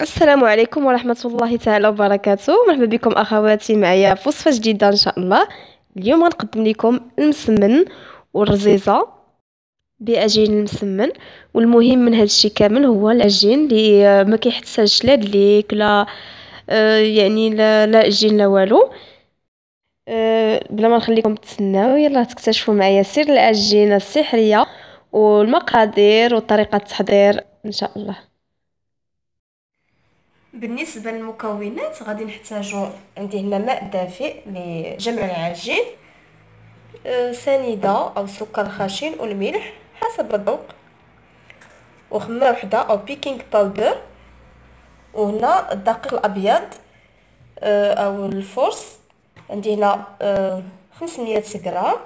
السلام عليكم ورحمة الله تعالى وبركاته. مرحبا بكم أخواتي معايا في وصفة جديدة إن شاء الله. اليوم غنقدم لكم المسمن والرزيزة بعجين المسمن. والمهم من هذا الشيء كامل هو العجين اللي ما كيحتاجش لا دليك لا يعني لا عجين لا والو. بلا ما نخليكم تسناو يلا تكتشفوا معايا سر العجينة السحرية والمقادير وطريقة التحضير إن شاء الله. بالنسبه للمكونات غادي نحتاجو عندي هنا ماء دافئ لجمع العجين، سنيده او سكر خشن والملح حسب الذوق، وخمره وحده او بيكينغ باودر، وهنا الدقيق الابيض او الفورس عندي هنا 500 غرام،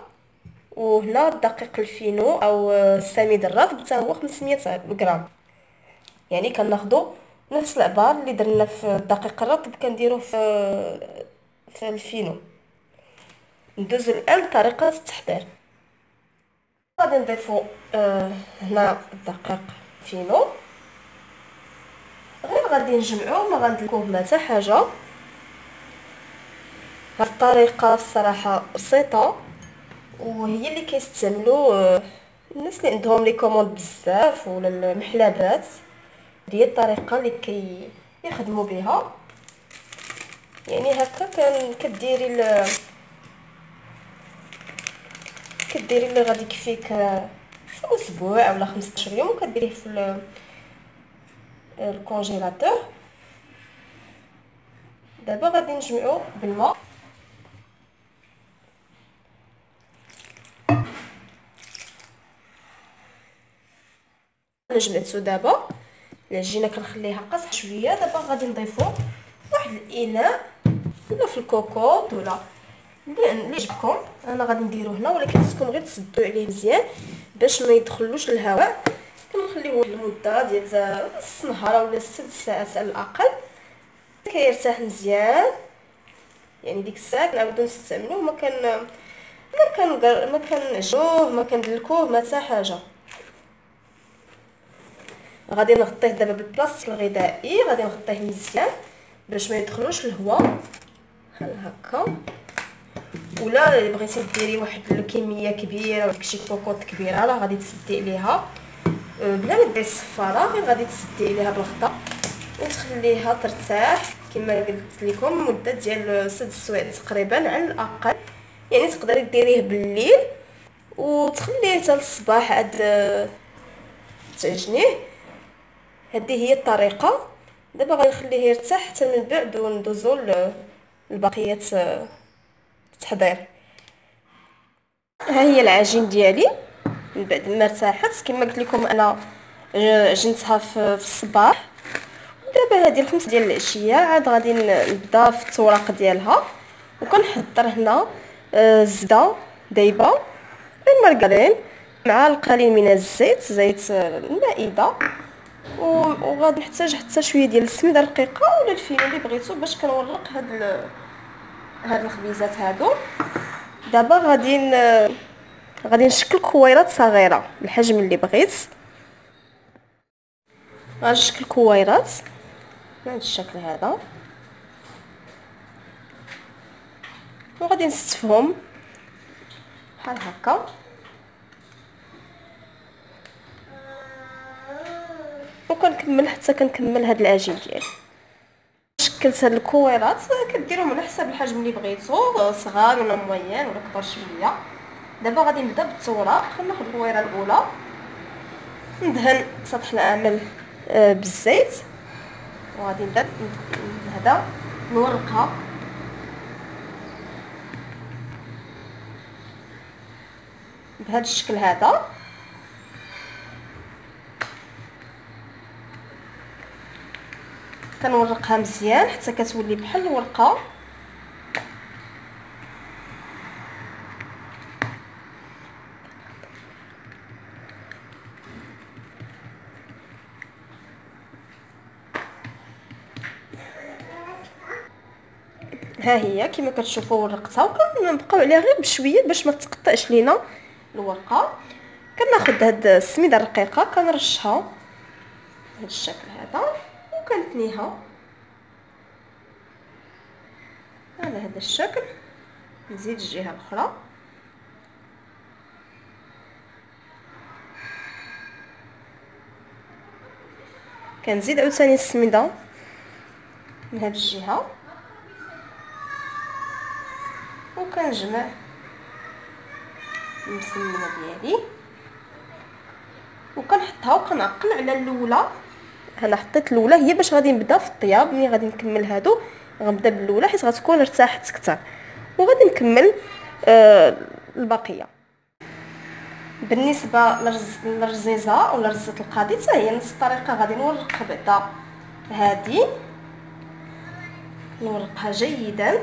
وهنا الدقيق الفينو او السميد الرطب حتى هو 500 غرام. يعني كناخذوا نفس العبار اللي درنا في الدقيق الرطب كنديروه في الفينو. ندوزو الان لطريقه التحضير. غادي نضيفو هنا الدقيق فينو، غير غادي نجمعوه ما غندلكوه ما حتى حاجه. هاد الطريقه الصراحه بسيطه وهي اللي كيستعملوا الناس اللي عندهم لي كوموند بزاف ولا المحلابات. هي الطريقه اللي يخدموا بها. يعني هكا كديري اللي غادي يكفيك في اسبوع اولا 15 يوم، وكديريه في الكونجيلاتور. دابا غادي نجمعو بالماء. جمعتو دابا العجينه كنخليها قاصحه شويه. دابا غادي نضيفو واحد الاناء ولا في الكوكوط ولا اللي يعجبكم. انا غادي نديرو هنا، ولكن خصكم غير تسدوا عليه مزيان باش ما يدخلوش الهواء. كنخليوه واحد المده ديال نص نهار ولا 6 ساعات على الاقل كيرتاح مزيان. يعني ديك الساعه كنعاودو نستعملوه، ما كنعجنوه ما كندلكوه ما حتى حاجه. غادي نغطيه دابا بالبلاستيك الغذائي، غادي نغطيه مزيان باش ما يدخلوش الهواء بحال هكا. ولا اللي بغيتي ديري واحد الكميه كبيره ولا شي كوكوط كبيره راه غادي تسدي عليها بلا ما ديري الصفاره، غير غادي تسدي عليها بالغطاء وتخليها ترتاح كما قلت لكم مده ديال 6 سوايع تقريبا على الاقل. يعني تقدري ديريه بالليل وتخليه حتى الصباح عاد تعجنيه. هذه هي الطريقه. دابا غنخليه يرتاح حتى من بعد وندوزو لبقيه التحضير. ها هي العجين ديالي من بعد ما ارتاحت كما قلت لكم انا عجنتها في الصباح. دابا هذه الخمس ديال العشيه عاد غادي نبدا في التوراق ديالها. وكنحضر هنا الزبده دايبه بالمارغرين مع القليل من الزيت، زيت المائده. وغادي نحتاج حتى شويه ديال السميده الرقيقه ولا الفينو اللي بغيتو باش كنورق هاد الخبيزات هادو. دابا غادي نشكل كويرات صغيره بالحجم اللي بغيت. غنشكل كويرات بهذا الشكل هذا وغادي نستفهم بحال هكا. وكنكمل حتى كنكمل هاد العجين ديالي. شكلت هاد الكويرات كديروهم على حسب الحجم اللي بغيتو، صغار ولا موين ولا كبار شويه. دابا غادي نبدا بالتوراق. ناخذ الكويره الاولى ندهن سطح العمل بالزيت، وغادي نبدا هذا نورقها بهذا الشكل هذا. كنورقها مزيان حتى كتولي بحال الورقه. ها هي كما كتشوفوا ورقتها، وكنبقاو عليها غير بشويه باش ما تقطعش لينا الورقه. كناخذ هاد السميده الرقيقه كنرشها بهذا الشكل هذا كنتنيها على هذا الشكل. نزيد الجهه الاخرى. كنزيد عاوتاني السميده من هذه الجهه وكنجمع المسمنه ديالي وكنحطها وكنعقل على الاولى. انا حطيت الاولى هي باش غادي نبدا في الطياب. ملي غادي نكمل هادو غنبدا بالاولى حيت غتكون ارتاحت اكثر وغادي نكمل البقيه. بالنسبه للرزيزه ولا رزه القاضي حتى هي نفس الطريقه. غادي نورقها بعدا هادي، نورقها جيدا.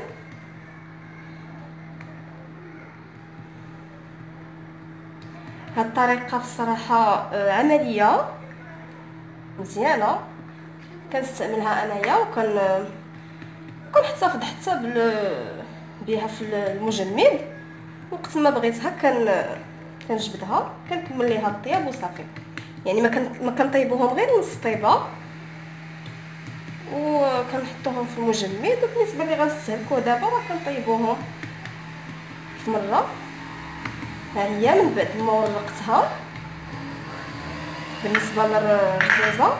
هاد الطريقه في الصراحه عمليه مزيانه كنستعملها انايا وكنحتفظ حتى بها في المجمد. وقت ما بغيتها كنجبدها كنكمل ليها الطياب وصافي. يعني ما كنطيبوهم غير نص طيبه وكنحطوهم في المجمد. وبالنسبه لي غنستهلكوه دابا راه كنطيبوهم في مره. ها هي من بعد ما ورقتها. بالنسبه للرزيزه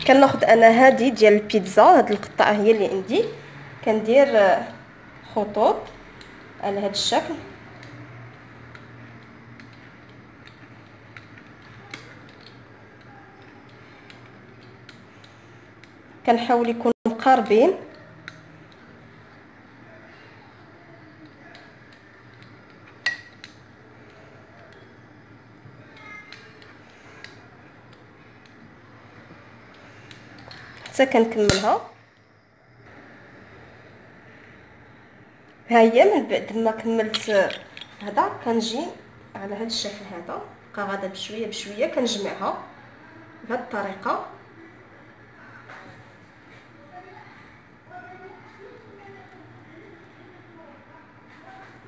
كناخذ انا هذه ديال البيتزا. هاد القطعه هي اللي عندي. كندير خطوط على هذا الشكل. كنحاول يكونوا مقاربين. حتى كنكملها. ها هي من بعد ما كملت هذا كنجي على هذا الشكل هذا. بقى غادا بشويه بشويه كنجمعها بهذه الطريقه.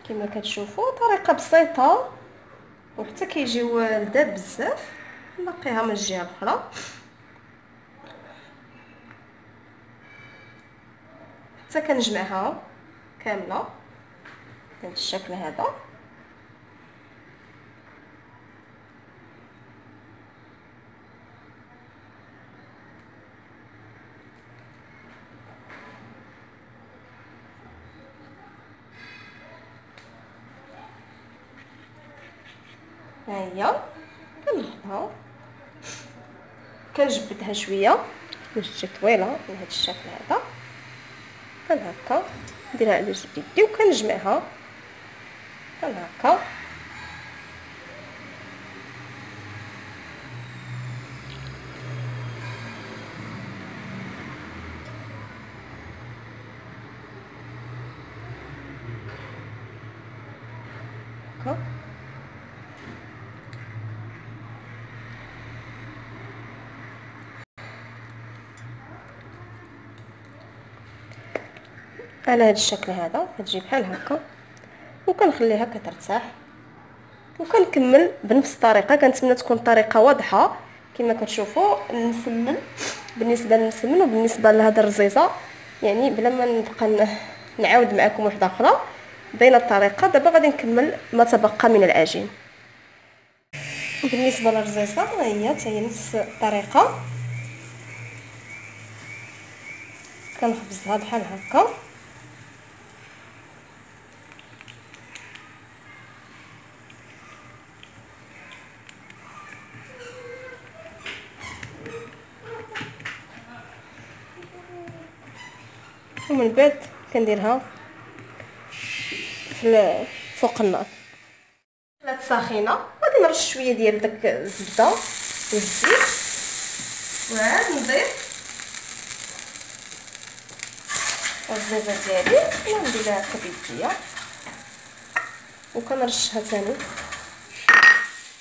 كما كتشوفوا طريقه بسيطه وحتى كيجيو لذاذ بزاف. نقيها من الجهه الاخرى حتى كنجمعها كامله بهذا الشكل هذا. ها هي كنحطها كنجبدها شويه باش تجي طويله بهذا الشكل هذا. هكا نديرها على جوج يدي وكنجمعها هكا. هكا على هذا الشكل هذا. كتجي بحال هكا وكنخليها كترتاح وكنكمل بنفس الطريقه. كنتمنى تكون الطريقه واضحه. كما كتشوفوا المسمن بالنسبه للمسمن وبالنسبه لهذا الرزيزه يعني بلا ما نبقى نعاود معكم وحده اخرى بين الطريقه. دابا غادي نكمل ما تبقى من العجين. بالنسبه للرزيزه هي نفس الطريقه. كنخبزها بحال هكا ومن بعد كنديرها فوق النار. طلعت ساخنه غادي نرش شويه ديال داك الزبده والزيت وعاد نضيف الرزيزه ديالي وندير لها كبيتيه وكنرشها ثاني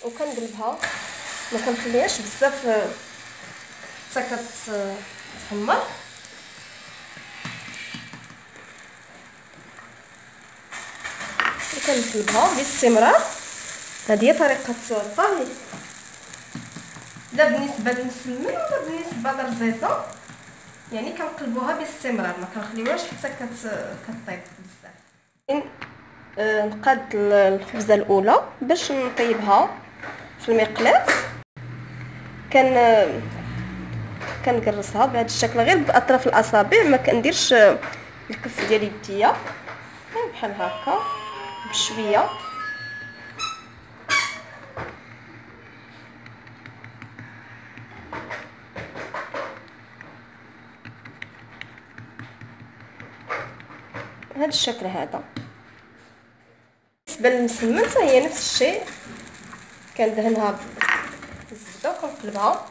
وكنقلبها. ما كنخليهاش بزاف حتى كتحمر. وكنقلبها باستمرار. هذه هي طريقه الطهي لا بالنسبه للمسمن ولا بالنسبه للرزيزه، يعني كنقلبوها باستمرار، ما كنخليوهاش حتى كطيب بزاف. نقاد الخبزه الاولى باش نطيبها في المقلاة. كنقرصها بهذا الشكل غير باطراف الاصابع، ما كنديرش الكف ديال يديا، بحال هكا بشويه. هذا الشكل هذا. بالنسبه للمسمن حتى هي نفس الشيء، كندهنها بالزبده وكنقلبها.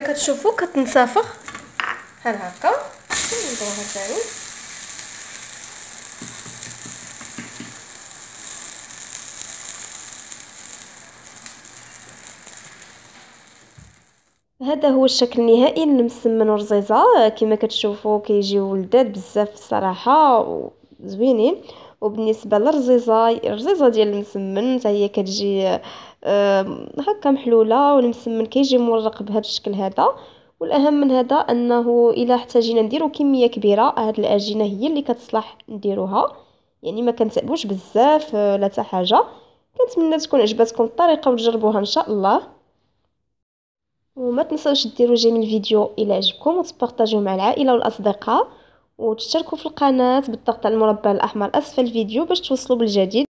كتشوفوا كتنتفخ بحال هكا. نديروها ثاني. هذا هو الشكل النهائي للمسمن والرزيزه. كما كتشوفوا كيجيو لذاذ بزاف الصراحه وزوينين. وبالنسبه للرزيزه ديال المسمن حتى هي كتجي هكا محلوله، والمسمن كيجي مورق بهذا الشكل هذا. والاهم من هذا انه الا احتاجينا نديرو كميه كبيره، هاد العجينه هي اللي كتصلح نديروها، يعني ما كنتعبوش بزاف لا حتى حاجه. كنتمنى تكون عجبتكم الطريقه وتجربوها ان شاء الله. وما تنسوش ديروا جيم الفيديو الى عجبكم، وتبارطاجوه مع العائله والاصدقاء، وتشتركوا في القناه بالضغط على المربع الاحمر اسفل الفيديو باش توصلوا بالجديد.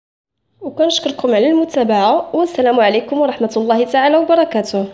وكنشكركم على المتابعه، والسلام عليكم ورحمه الله تعالى وبركاته.